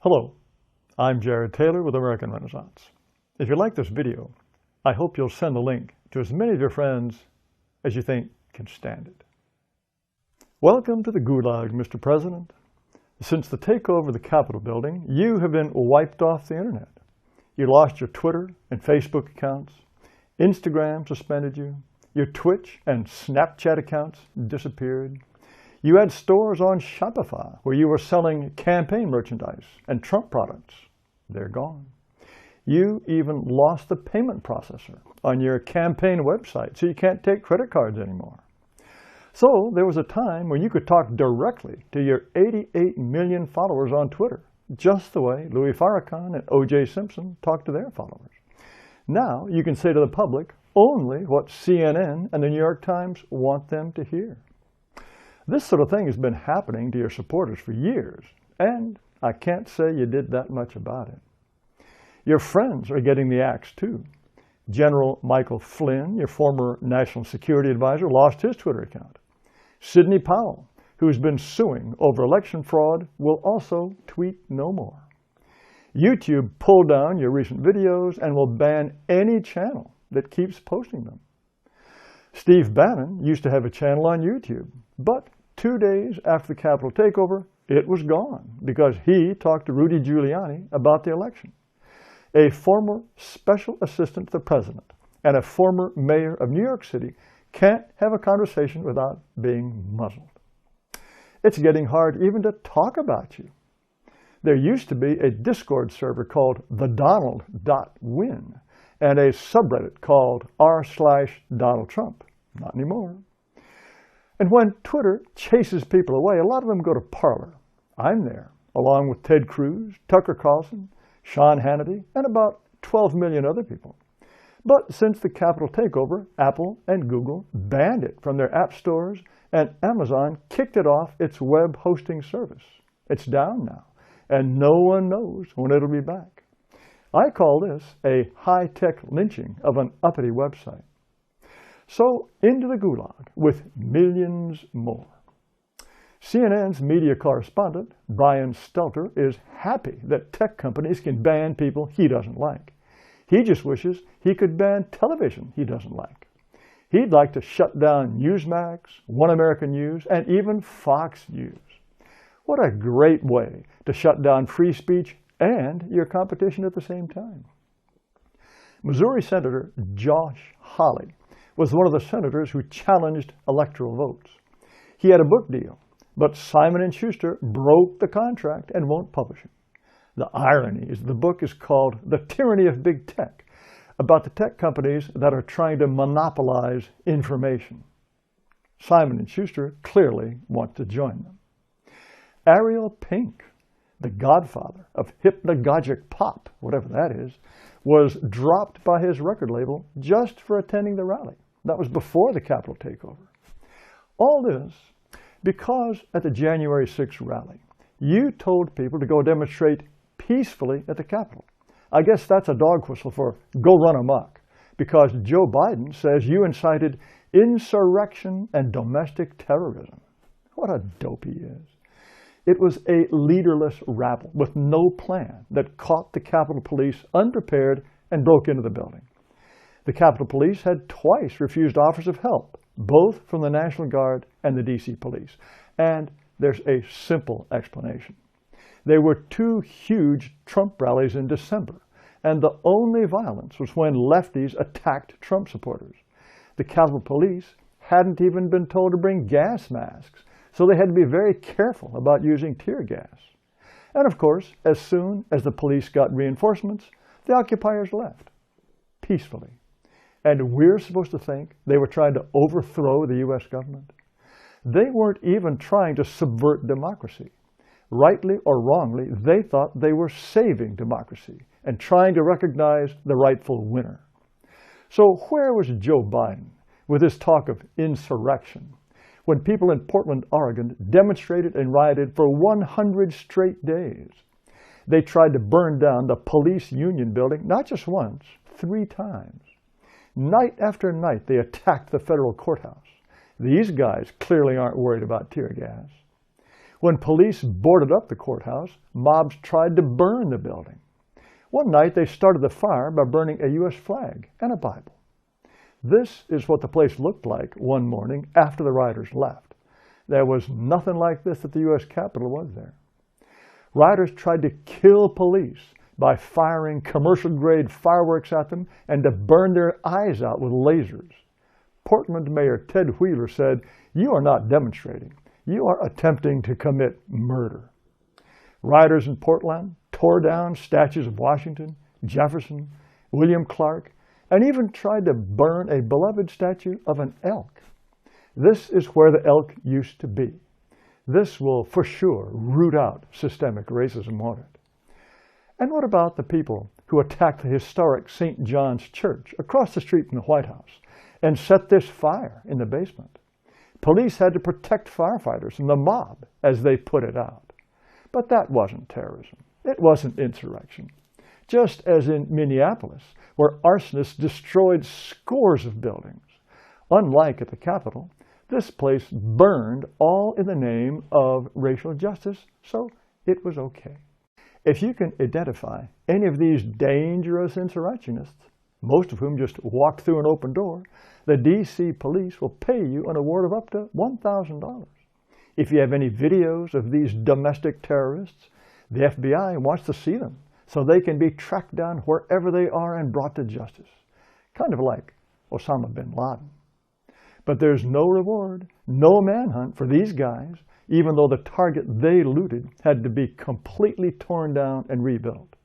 Hello, I'm Jared Taylor with American Renaissance. If you like this video, I hope you'll send the link to as many of your friends as you think can stand it. Welcome to the Gulag, Mr. President. Since the takeover of the Capitol building, you have been wiped off the internet. You lost your Twitter and Facebook accounts, Instagram suspended you, your Twitch and Snapchat accounts disappeared. You had stores on Shopify where you were selling campaign merchandise and Trump products. They're gone. You even lost the payment processor on your campaign website, so you can't take credit cards anymore. So there was a time when you could talk directly to your 88 million followers on Twitter, just the way Louis Farrakhan and O.J. Simpson talked to their followers. Now you can say to the public only what CNN and the New York Times want them to hear. This sort of thing has been happening to your supporters for years, and I can't say you did that much about it. Your friends are getting the axe too. General Michael Flynn, your former national security advisor, lost his Twitter account. Sidney Powell, who's been suing over election fraud, will also tweet no more. YouTube pulled down your recent videos and will ban any channel that keeps posting them. Steve Bannon used to have a channel on YouTube, but 2 days after the Capitol takeover, it was gone because he talked to Rudy Giuliani about the election. A former special assistant to the president and a former mayor of New York City can't have a conversation without being muzzled. It's getting hard even to talk about you. There used to be a Discord server called thedonald.win and a subreddit called r/Donald Trump. Not anymore. And when Twitter chases people away, a lot of them go to Parler. I'm there, along with Ted Cruz, Tucker Carlson, Sean Hannity, and about 12 million other people. But since the Capitol takeover, Apple and Google banned it from their app stores, and Amazon kicked it off its web hosting service. It's down now, and no one knows when it'll be back. I call this a high-tech lynching of an uppity website. So into the Gulag with millions more. CNN's media correspondent, Brian Stelter, is happy that tech companies can ban people he doesn't like. He just wishes he could ban television he doesn't like. He'd like to shut down Newsmax, One American News, and even Fox News. What a great way to shut down free speech and your competition at the same time. Missouri Senator Josh Hawley was one of the senators who challenged electoral votes. He had a book deal, but Simon & Schuster broke the contract and won't publish it. The irony is the book is called The Tyranny of Big Tech, about the tech companies that are trying to monopolize information. Simon & Schuster clearly wants to join them. Ariel Pink, the godfather of hypnagogic pop, whatever that is, was dropped by his record label just for attending the rally. That was before the Capitol takeover. All this because at the January 6th rally, you told people to go demonstrate peacefully at the Capitol. I guess that's a dog whistle for go run amok, because Joe Biden says you incited insurrection and domestic terrorism. What a dope he is. It was a leaderless rabble with no plan that caught the Capitol Police unprepared and broke into the building. The Capitol Police had twice refused offers of help, both from the National Guard and the D.C. Police. And there's a simple explanation. There were 2 huge Trump rallies in December, and the only violence was when lefties attacked Trump supporters. The Capitol Police hadn't even been told to bring gas masks, so they had to be very careful about using tear gas. And of course, as soon as the police got reinforcements, the occupiers left, peacefully. And we're supposed to think they were trying to overthrow the U.S. government? They weren't even trying to subvert democracy. Rightly or wrongly, they thought they were saving democracy and trying to recognize the rightful winner. So where was Joe Biden with his talk of insurrection when people in Portland, Oregon demonstrated and rioted for 100 straight days? They tried to burn down the police union building, not just once, 3 times. Night after night, they attacked the federal courthouse. These guys clearly aren't worried about tear gas. When police boarded up the courthouse, mobs tried to burn the building. One night they started the fire by burning a U.S. flag and a Bible. This is what the place looked like one morning after the rioters left. There was nothing like this at the U.S. Capitol, was there? Rioters tried to kill police by firing commercial-grade fireworks at them and to burn their eyes out with lasers. Portland Mayor Ted Wheeler said, "You are not demonstrating. You are attempting to commit murder." Rioters in Portland tore down statues of Washington, Jefferson, William Clark, and even tried to burn a beloved statue of an elk. This is where the elk used to be. This will for sure root out systemic racism, won't it? And what about the people who attacked the historic St. John's Church across the street from the White House and set this fire in the basement? Police had to protect firefighters from the mob as they put it out. But that wasn't terrorism. It wasn't insurrection. Just as in Minneapolis, where arsonists destroyed scores of buildings. Unlike at the Capitol, this place burned all in the name of racial justice, so it was okay. If you can identify any of these dangerous insurrectionists, most of whom just walked through an open door, the D.C. police will pay you an award of up to $1,000. If you have any videos of these domestic terrorists, the FBI wants to see them so they can be tracked down wherever they are and brought to justice. Kind of like Osama bin Laden. But there's no reward, no manhunt for these guys, even though the target they looted had to be completely torn down and rebuilt.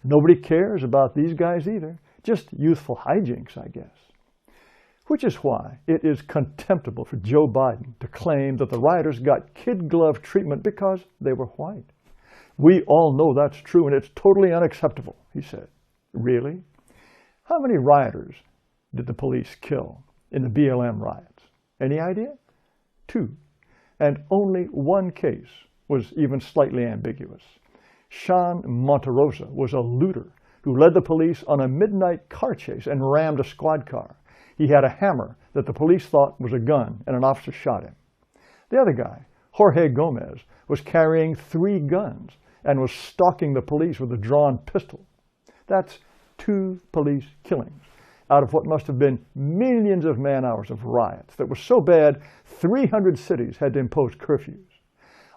Nobody cares about these guys either, just youthful hijinks, I guess. Which is why it is contemptible for Joe Biden to claim that the rioters got kid glove treatment because they were white. We all know that's true and it's totally unacceptable, he said. Really? How many rioters did the police kill in the BLM riots? Any idea? 2. And only one case was even slightly ambiguous. Sean Monterosa was a looter who led the police on a midnight car chase and rammed a squad car. He had a hammer that the police thought was a gun, and an officer shot him. The other guy, Jorge Gomez, was carrying 3 guns and was stalking the police with a drawn pistol. That's 2 police killings out of what must have been millions of man-hours of riots that were so bad 300 cities had to impose curfews.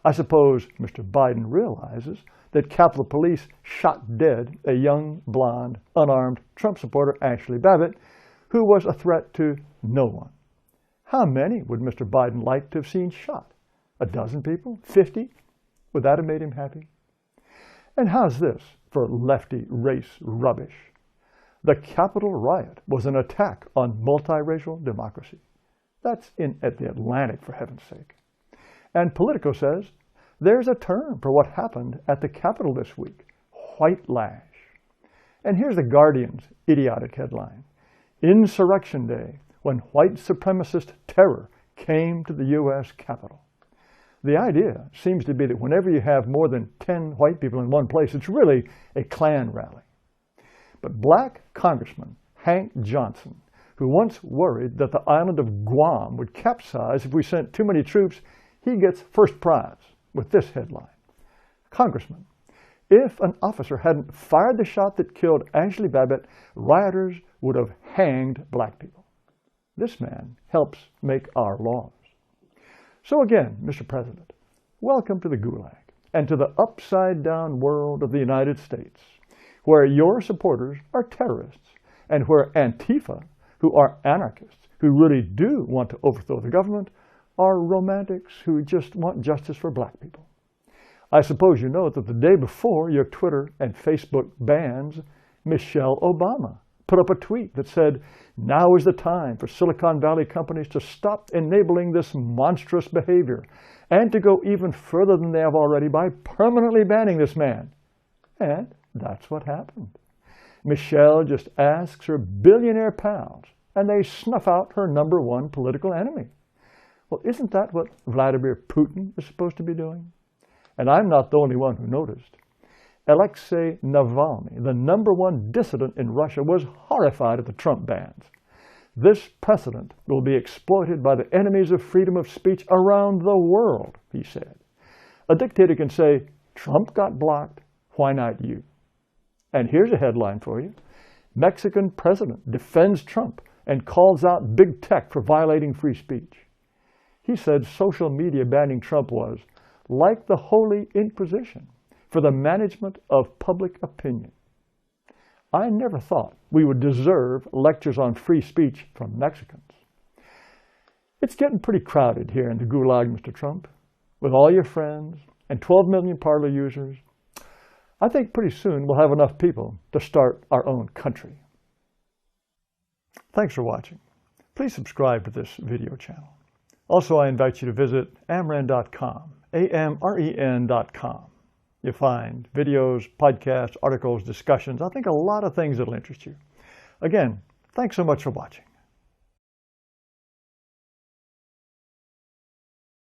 I suppose Mr. Biden realizes that Capitol Police shot dead a young, blonde, unarmed Trump supporter, Ashley Babbitt, who was a threat to no one. How many would Mr. Biden like to have seen shot? 12 people? 50? Would that have made him happy? And how's this for lefty race rubbish? The Capitol riot was an attack on multiracial democracy. That's at the Atlantic, for heaven's sake. And Politico says there's a term for what happened at the Capitol this week, white lash. And here's the Guardian's idiotic headline: Insurrection Day, when white supremacist terror came to the U.S. Capitol. The idea seems to be that whenever you have more than 10 white people in one place, it's really a Klan rally. But black Congressman Hank Johnson, who once worried that the island of Guam would capsize if we sent too many troops, he gets first prize with this headline: Congressman, if an officer hadn't fired the shot that killed Ashley Babbitt, rioters would have hanged black people. This man helps make our laws. So again, Mr. President, welcome to the Gulag and to the upside-down world of the United States, where your supporters are terrorists and where Antifa, who are anarchists, who really do want to overthrow the government, are romantics who just want justice for black people. I suppose you know that the day before your Twitter and Facebook bans, Michelle Obama put up a tweet that said, "Now is the time for Silicon Valley companies to stop enabling this monstrous behavior and to go even further than they have already by permanently banning this man." And that's what happened. Michelle just asks her billionaire pals, and they snuff out her #1 political enemy. Well, isn't that what Vladimir Putin is supposed to be doing? And I'm not the only one who noticed. Alexei Navalny, the #1 dissident in Russia, was horrified at the Trump bans. This precedent will be exploited by the enemies of freedom of speech around the world, he said. A dictator can say, Trump got blocked, why not you? And here's a headline for you. Mexican president defends Trump and calls out big tech for violating free speech. He said social media banning Trump was like the Holy Inquisition for the management of public opinion. I never thought we would deserve lectures on free speech from Mexicans. It's getting pretty crowded here in the Gulag, Mr. Trump, with all your friends and 12 million Parler users. I think pretty soon we'll have enough people to start our own country. Thanks for watching. Please subscribe to this video channel. Also, I invite you to visit amren.com, amren.com. You'll find videos, podcasts, articles, discussions, I think a lot of things that'll interest you. Again, thanks so much for watching.